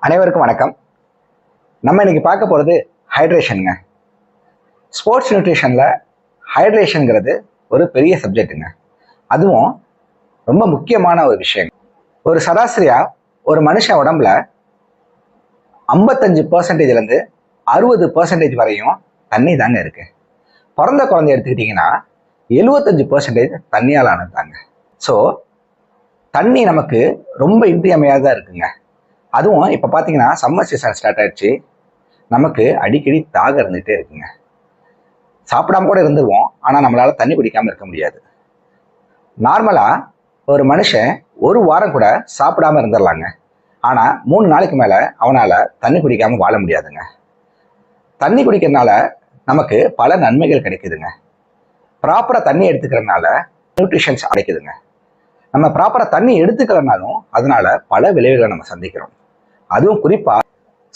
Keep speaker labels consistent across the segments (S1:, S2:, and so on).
S1: அனைவருக்கும் வணக்கம். நம்ம இன்னைக்கு பார்க்க போகிறது ஹைட்ரேஷனுங்க. ஸ்போர்ட்ஸ் நியூட்ரிஷனில் ஹைட்ரேஷனுங்கிறது ஒரு பெரிய சப்ஜெக்ட்டுங்க. அதுவும் ரொம்ப முக்கியமான ஒரு விஷயம். ஒரு சராசரியாக ஒரு மனுஷன் உடம்புல 55%லேருந்து 60% வரையும் தண்ணி தாங்க இருக்கு. பிறந்த குழந்தை எடுத்துக்கிட்டிங்கன்னா 75% தண்ணியால் ஆனது தாங்க. ஸோ தண்ணி நமக்கு ரொம்ப இன்றியமையாததாக இருக்குங்க. அதுவும் இப்போ பார்த்தீங்கன்னா சம்மர் சீசன் ஸ்டார்ட் ஆயிடுச்சு. நமக்கு அடிக்கடி தாகம் இருந்துகிட்டே இருக்குங்க. சாப்பிடாம கூட இருந்துருவோம், ஆனால் நம்மளால தண்ணி குடிக்காமல் இருக்க முடியாது. நார்மலாக ஒரு மனுஷன் ஒரு வாரம் கூட சாப்பிடாம இருந்துடலாங்க. ஆனால் 3 நாளைக்கு மேலே அவனால் தண்ணி குடிக்காமல் வாழ முடியாதுங்க. தண்ணி குடிக்கிறதுனால நமக்கு பல நன்மைகள் கிடைக்குதுங்க. ப்ராப்பராக தண்ணி எடுத்துக்கிறதுனால நியூட்ரிஷன்ஸ் கிடைக்குதுங்க. நம்ம ப்ராப்பராக தண்ணி எடுத்துக்கலனாலும் அதனால பல விளைவுகளை நம்ம சந்திக்கிறோம். அதுவும் குறிப்பாக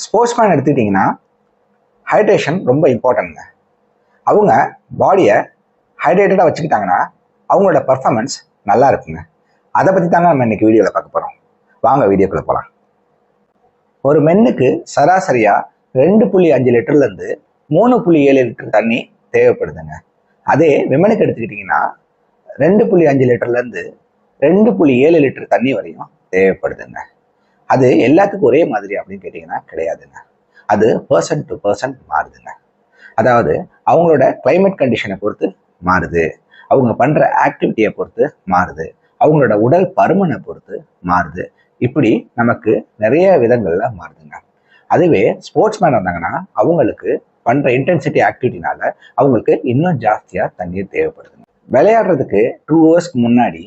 S1: ஸ்போர்ட்ஸ்மேன் எடுத்துக்கிட்டிங்கன்னா ஹைட்ரேஷன் ரொம்ப இம்பார்ட்டன்ட்ங்க. அவங்க பாடியை ஹைட்ரேட்டடாக வச்சுக்கிட்டாங்கன்னா அவங்களோட பர்ஃபார்மன்ஸ் நல்லா இருக்குங்க. அதை பற்றி தாங்க நம்ம இன்னைக்கு வீடியோவில் பார்க்க போகிறோம். வாங்க வீடியோக்குள்ளே போகலாம். ஒரு மென்னுக்கு சராசரியாக 2.5 லிட்டர்லேருந்து 3.7 லிட்டர் தண்ணி தேவைப்படுதுங்க. அதே விமனுக்கு எடுத்துக்கிட்டிங்கன்னா 2.5 லிட்டர்லேருந்து 2.7 லிட்டர் தண்ணி வரையும் தேவைப்படுதுங்க. அது எல்லாத்துக்கும் ஒரே மாதிரி அப்படின்னு கேட்டிங்கன்னா கிடையாதுங்க. அது பர்சன் டு பர்சன் மாறுதுங்க. அதாவது அவங்களோட கிளைமேட் கண்டிஷனை பொறுத்து மாறுது, அவங்க பண்ணுற ஆக்டிவிட்டியை பொறுத்து மாறுது, அவங்களோட உடல் பருமனை பொறுத்து மாறுது. இப்படி நமக்கு நிறைய விதங்கள்ல மாறுதுங்க. அதுவே ஸ்போர்ட்ஸ்மேன் வந்தாங்கன்னா அவங்களுக்கு பண்ணுற இன்டென்சிட்டி ஆக்டிவிட்டினால அவங்களுக்கு இன்னும் ஜாஸ்தியாக தண்ணீர் தேவைப்படுதுங்க. விளையாடுறதுக்கு 2 ஹவர்ஸ்க்கு முன்னாடி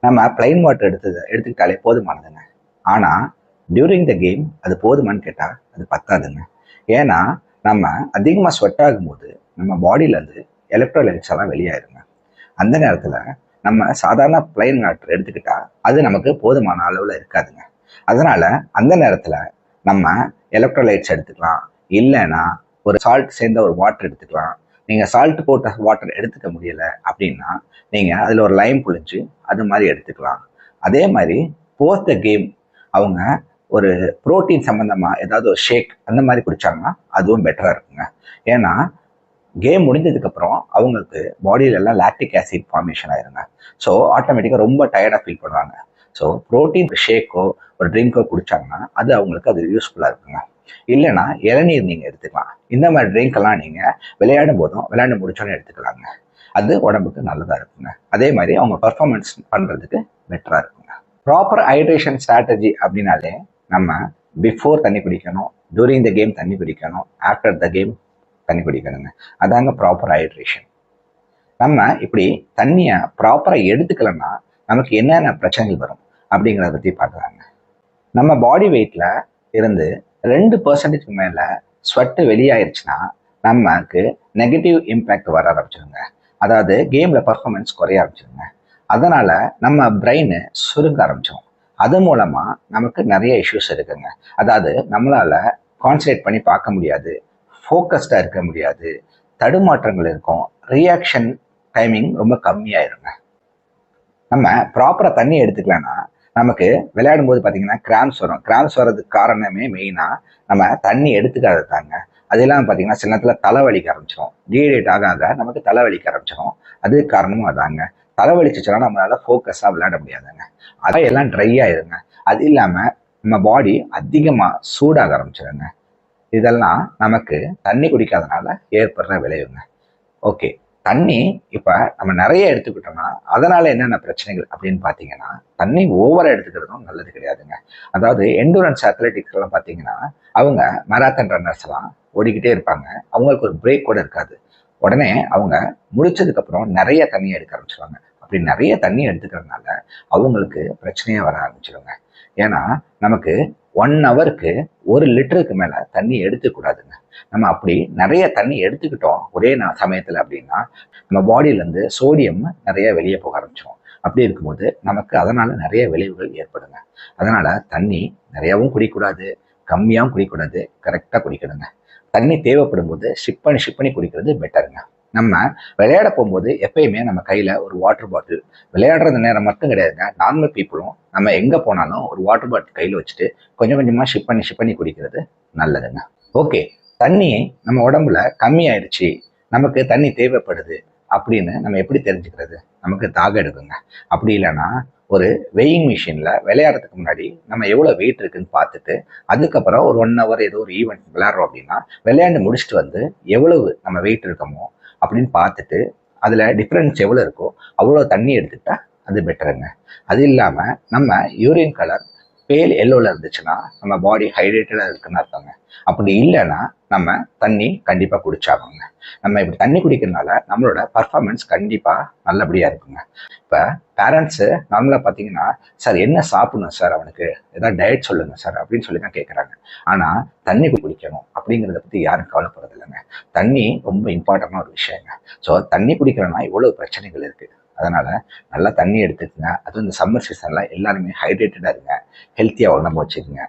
S1: நம்ம பிளைன் வாட்டர் எடுத்துக்கிட்டாலே போதுமானதுங்க. ஆனால் டியூரிங் த கேம் அது போதுமானு கேட்டால் அது பத்தாதுங்க. ஏன்னா நம்ம அதிகமாக ஸ்வெட் ஆகும்போது நம்ம பாடியிலேருந்து எலக்ட்ரோலைட்ஸ் எல்லாம் வெளியாயிருங்க. அந்த நேரத்தில் நம்ம சாதாரண பிளைன் வாட்டர் எடுத்துக்கிட்டால் அது நமக்கு போதுமான அளவில் இருக்காதுங்க. அதனால் அந்த நேரத்தில் நம்ம எலக்ட்ரோலைட்ஸ் எடுத்துக்கலாம், இல்லைன்னா ஒரு சால்ட் சேர்ந்த ஒரு வாட்டர் எடுத்துக்கலாம். நீங்கள் சால்ட் போட்ட வாட்டர் எடுத்துக்க முடியலை அப்படின்னா நீங்கள் அதில் ஒரு லைம் புழிஞ்சு அது மாதிரி எடுத்துக்கலாம். அதே மாதிரி போஸ்ட் த கேம் அவங்க ஒரு புரோட்டீன் சம்மந்தமாக ஏதாவது ஒரு ஷேக் அந்த மாதிரி குடித்தாங்கன்னா அதுவும் பெட்டராக இருக்குங்க. ஏன்னா கேம் முடிஞ்சதுக்கப்புறம் அவங்களுக்கு பாடியில எல்லாம் லாக்டிக் ஆசிட் ஃபார்மேஷன் ஆயிருங்க. ஸோ ஆட்டோமேட்டிக்காக ரொம்ப டயர்டாக ஃபீல் பண்ணுவாங்க. ஸோ ப்ரோட்டீன் ஷேக்கோ ஒரு ட்ரிங்கோ குடித்தாங்கன்னா அது அவங்களுக்கு அது யூஸ்ஃபுல்லாக இருக்குங்க. இல்லைன்னா இளநீர் நீங்கள் எடுத்துக்கலாம். இந்த மாதிரி ட்ரிங்க் எல்லாம் நீங்கள் விளையாடும் போதும் விளையாண்டு முடிச்சோன்னு எடுத்துக்கலாங்க. அது உடம்புக்கு நல்லதாக இருக்குங்க. அதே மாதிரி அவங்க பர்ஃபார்மன்ஸ் பண்ணுறதுக்கு பெட்டராக இருக்குங்க. ப்ராப்பர் ஹைட்ரேஷன் ஸ்ட்ராட்டஜி அப்படின்னாலே நம்ம பிஃபோர் தண்ணி குடிக்கணும், டூரிங் த கேம் தண்ணி குடிக்கணும், ஆஃப்டர் த கேம் தண்ணி குடிக்கணுங்க. அதாங்க ப்ராப்பர் ஹைட்ரேஷன். நம்ம இப்படி தண்ணியை ப்ராப்பராக எடுத்துக்கலன்னா நமக்கு என்னென்ன பிரச்சனைகள் வரும் அப்படிங்கிறத பற்றி பார்க்கலாங்க. நம்ம பாடி வெயிட்டில் இருந்து 2% மேலே ஸ்வெட்டு வெளியாயிருச்சுன்னா நமக்கு நெகட்டிவ் இம்பேக்ட் வர ஆரம்பிச்சிருங்க. அதாவது கேமில் பர்ஃபார்மன்ஸ் குறைய ஆரம்பிச்சிருங்க. அதனால் நம்ம பிரெயின் சுருங்க ஆரம்பிச்சோம். அது மூலமாக நமக்கு நிறைய இஷ்யூஸ் இருக்குங்க. அதாவது நம்மளால் கான்சன்ட்ரேட் பண்ணி பார்க்க முடியாது, ஃபோக்கஸ்டாக இருக்க முடியாது, தடுமாற்றங்கள் இருக்கும், ரியாக்ஷன் டைமிங் ரொம்ப கம்மியாயிருங்க. நம்ம ப்ராப்பராக தண்ணி எடுத்துக்கலன்னா நமக்கு விளையாடும் போது பார்த்தீங்கன்னா கிராம்ஸ் வரும். கிராம்ஸ் வர்றதுக்கு காரணமே மெயினாக நம்ம தண்ணி எடுத்துக்காது தாங்க. அது இல்லாமல் பார்த்தீங்கன்னா சில நேரத்தில் தலைவலிக்க ஆரம்பிச்சிடும். டீஹைட்ரேட் ஆக ஆக நமக்கு தலைவலிக்க ஆரம்பிச்சிடும். அதுக்கு காரணமும் அதாங்க. தலைவலிச்சுச்சுன்னா நம்மளால ஃபோக்கஸாக விளையாட முடியாதுங்க. அதான் எல்லாம் ட்ரை ஆயிருங்க. அது இல்லாமல் நம்ம பாடி அதிகமாக சூடாக ஆரம்பிச்சிடுங்க. இதெல்லாம் நமக்கு தண்ணி குடிக்காதனால ஏற்படுற விளைவுங்க. ஓகே, தண்ணி இப்போ நம்ம நிறைய எடுத்துக்கிட்டோம்னா அதனால என்னென்ன பிரச்சனைகள் அப்படின்னு பார்த்தீங்கன்னா, தண்ணி ஓவராக எடுத்துக்கிறதும் நல்லது கிடையாதுங்க. அதாவது எண்டூரன்ஸ் அத்லெட்டிக்ஸ் எல்லாம் பார்த்தீங்கன்னா அவங்க மேராத்தான் ரன்னர்ஸ் எல்லாம் ஓடிக்கிட்டே இருப்பாங்க. அவங்களுக்கு ஒரு பிரேக் கூட இருக்காது. உடனே அவங்க முடிச்சதுக்கப்புறம் நிறைய தண்ணி எடுக்க ஆரம்பிச்சிடுவாங்க. அப்படி நிறைய தண்ணி எடுத்துக்கிறதுனால அவங்களுக்கு பிரச்சனையாக வர ஆரம்பிச்சிடுங்க. ஏன்னா நமக்கு 1 ஹவருக்கு 1 லிட்டருக்கு மேலே தண்ணி எடுத்துக்கூடாதுங்க. நம்ம அப்படி நிறைய தண்ணி எடுத்துக்கிட்டோம் ஒரே சமயத்தில் அப்படின்னா நம்ம பாடியிலேருந்து சோடியம் நிறைய வெளியே போக ஆரம்பிச்சிடும். அப்படி இருக்கும்போது நமக்கு அதனால் நிறைய விளைவுகள் ஏற்படுங்க. அதனால் தண்ணி நிறையாவும் குடிக்கூடாது, கம்மியாகவும் குடிக்கூடாது, கரெக்டாக குடிக்கணுங்க. தண்ணி தேவைப்படும் போது ஷிப் பண்ணி குடிக்கிறது பெட்டருங்க. நம்ம விளையாட போகும்போது எப்பயுமே நம்ம கையில் ஒரு வாட்டர் பாட்டில், விளையாடுறது நேரம் மட்டும் கிடையாதுங்க, நார்மல் பீப்புளும் நம்ம எங்கே போனாலும் ஒரு வாட்டர் பாட்டில் கையில் வச்சுட்டு கொஞ்சம் கொஞ்சமாக ஷிப் பண்ணி குடிக்கிறது நல்லதுங்க. ஓகே, தண்ணி நம்ம உடம்புல கம்மியாயிடுச்சு, நமக்கு தண்ணி தேவைப்படுது அப்படின்னு நம்ம எப்படி தெரிஞ்சுக்கிறது? நமக்கு தாகம் எடுக்குங்க. அப்படி இல்லைன்னா ஒரு வெயிங் மிஷினில் விளையாடுறதுக்கு முன்னாடி நம்ம எவ்வளோ வெயிட் இருக்குன்னு பார்த்துட்டு, அதுக்கப்புறம் ஒரு 1 ஹவர் ஏதோ ஒரு ஈவெண்ட் விளையாடுறோம் அப்படின்னா, விளையாண்டு முடிச்சுட்டு வந்து எவ்வளவு நம்ம வெயிட் இருக்கமோ அப்படின்னு பார்த்துட்டு, அதில் டிஃப்ரென்ஸ் எவ்வளோ இருக்கோ அவ்வளோ தண்ணி எடுத்துக்கிட்டா அது பெட்டருங்க. அது இல்லாமல் நம்ம யூரின் கலர் பேல் எல்லோவில் இருந்துச்சுன்னா நம்ம பாடி ஹைட்ரேட்டடாக இருக்குன்னு அர்த்தங்க. அப்படி இல்லைன்னா நம்ம தண்ணி கண்டிப்பாக குடிச்சாகுங்க. நம்ம இப்படி தண்ணி குடிக்கிறதுனால நம்மளோட பர்ஃபார்மன்ஸ் கண்டிப்பாக நல்லபடியாக இருக்குங்க. இப்போ பேரண்ட்ஸு நார்மலாக பார்த்தீங்கன்னா, சார் என்ன சாப்பிடணும் சார், அவனுக்கு ஏதாவது டயட் சொல்லுங்கள் சார் அப்படின்னு சொல்லி தான் கேட்குறாங்க. ஆனால் தண்ணி குடிக்கணும் அப்படிங்கிறத பற்றி யாரும் கவலைப்படுறது இல்லைங்க. தண்ணி ரொம்ப இம்பார்ட்டண்டான ஒரு விஷயங்க. ஸோ தண்ணி குடிக்கிறோன்னா இவ்வளோ பிரச்சனைகள் இருக்குது. அதனால் நல்லா தண்ணி எடுத்துக்கங்க. அதுவும் இந்த சம்மர் சீசனில் எல்லாருமே ஹைட்ரேட்டடாக இருங்க, ஹெல்த்தியாக உடம்பு வச்சுக்கோங்க.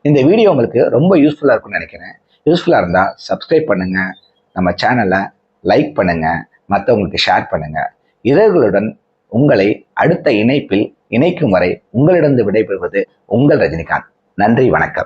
S1: இந்த வீடியோ உங்களுக்கு ரொம்ப யூஸ்ஃபுல்லாக இருக்கும்னு நினைக்கிறேன். யூஸ்ஃபுல்லாக இருந்தால் சப்ஸ்கிரைப் பண்ணுங்கள், நம்ம சேனலை லைக் பண்ணுங்கள், மற்றவங்களுக்கு ஷேர் பண்ணுங்கள். இவர்களுடன் உங்களை அடுத்த இணைப்பில் இணைக்கும் வரை உங்களிடம் விடைபெறுவது உங்கள் ரஜினிகாந்த். நன்றி, வணக்கம்.